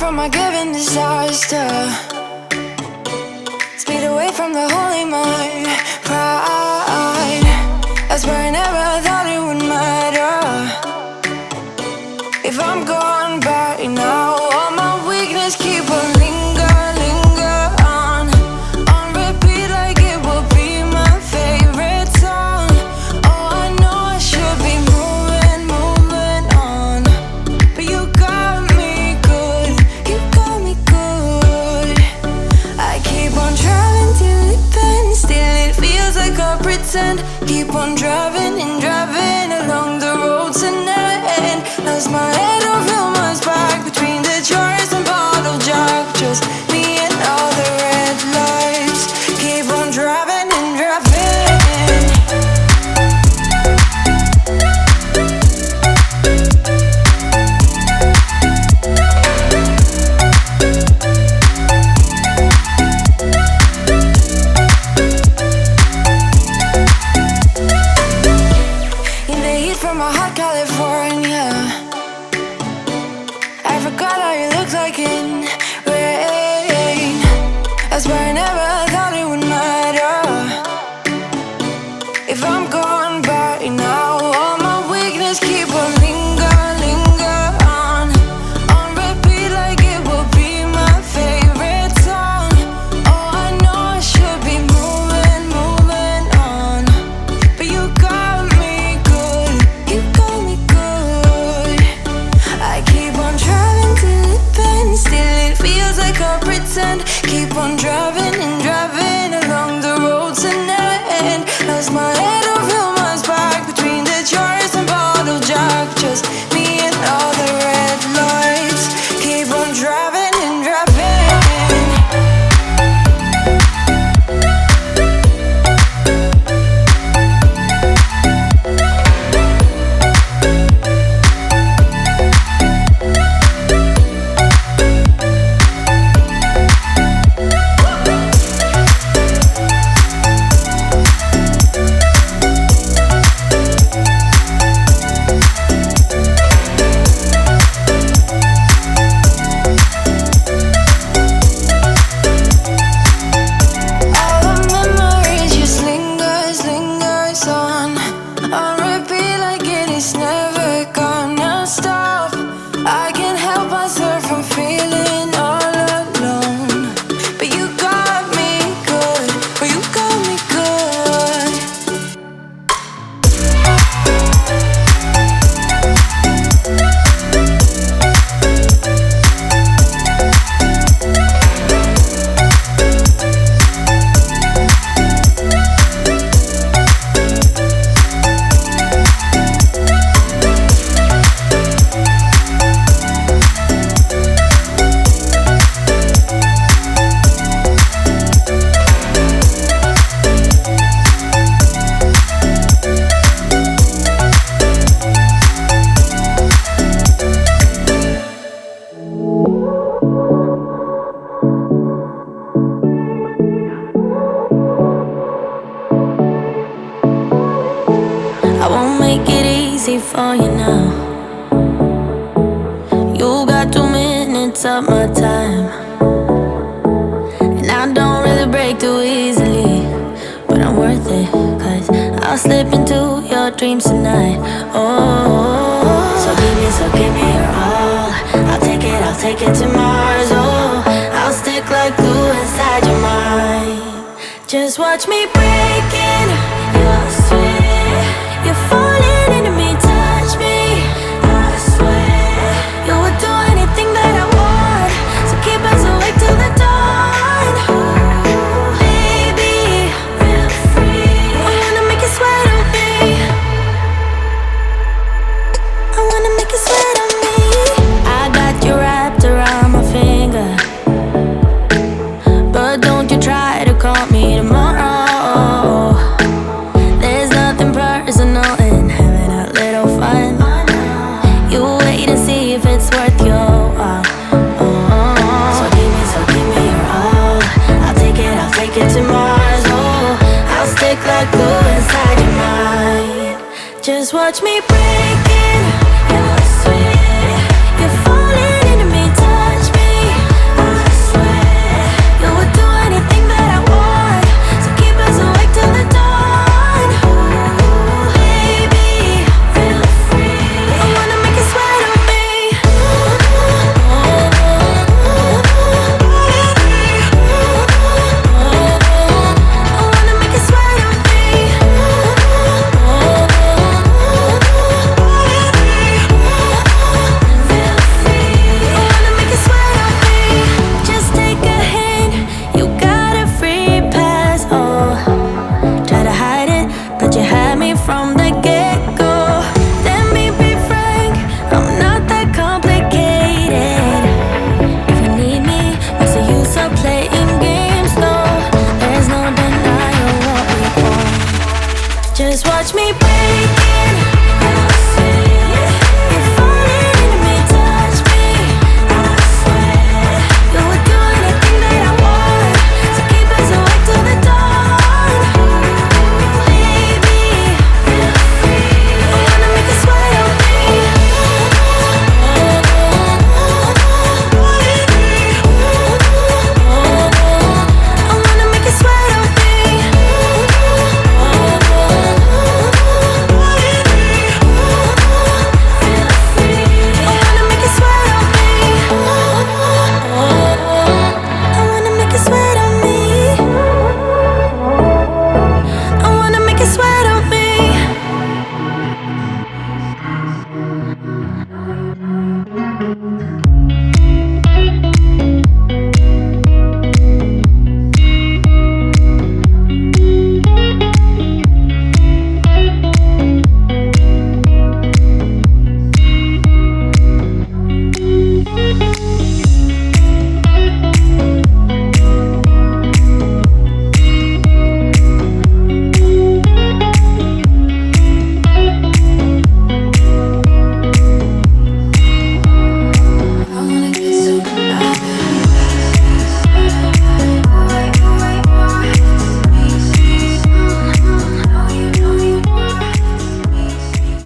from my given disaster. Speed away from the holy mind. Pride, I swear I never thought it would matter. If I'm gone by now, all my weakness keep on linger on repeat like it will be my favorite song. Oh, I know I should be moving on, but you got me good, you got me good. I keep on driving till it bends, still it feels like I pretend. Keep on driving and driving along the road to never end. Lost my head over my back between the jars and bottle jack. Just me and all the red lights. Keep on driving and driving. In the heat from my hot California, I forgot how you looked like in rain. I swear I never thought it would matter. If I'm gone by now, all my weakness keep on linger on repeat like it will be my favorite song. Oh, I know I should be moving on, but you got me good, you got me good. I keep on driving till it bends, still it feels like I pretend. Keep on driving and driving along the road to never end. Lost my head over my back between the jars and bottle jack. Just me and all the red lights. Keep on driving and driving. All the memories just lingers on repeat like it is never gonna stop. I can't help myself from feeling all alone, but you got me good, but you got me good. I won't make it easy for you now. You got 2 minutes of my time, and I don't really break too easily, but I'm worth it, 'cause I'll slip into your dreams tonight. Oh, so give me your all. I'll take it to Mars. Oh, I'll stick like glue inside your mind. Just watch me breaking your sweat. You're falling into me, touch me, I swear. You would do anything that I want, so keep us awake till the dawn. Ooh, baby, feel free. I wanna make you sweat on me. I wanna make you sweat on me. I got you wrapped around my finger, but don't you try to call me tomorrow. There's nothing personal in having a little fun. You wait and see if it's worth your while. So give me your all. I'll take it to Mars. Oh, I'll stick like glue inside your mind. Just watch me break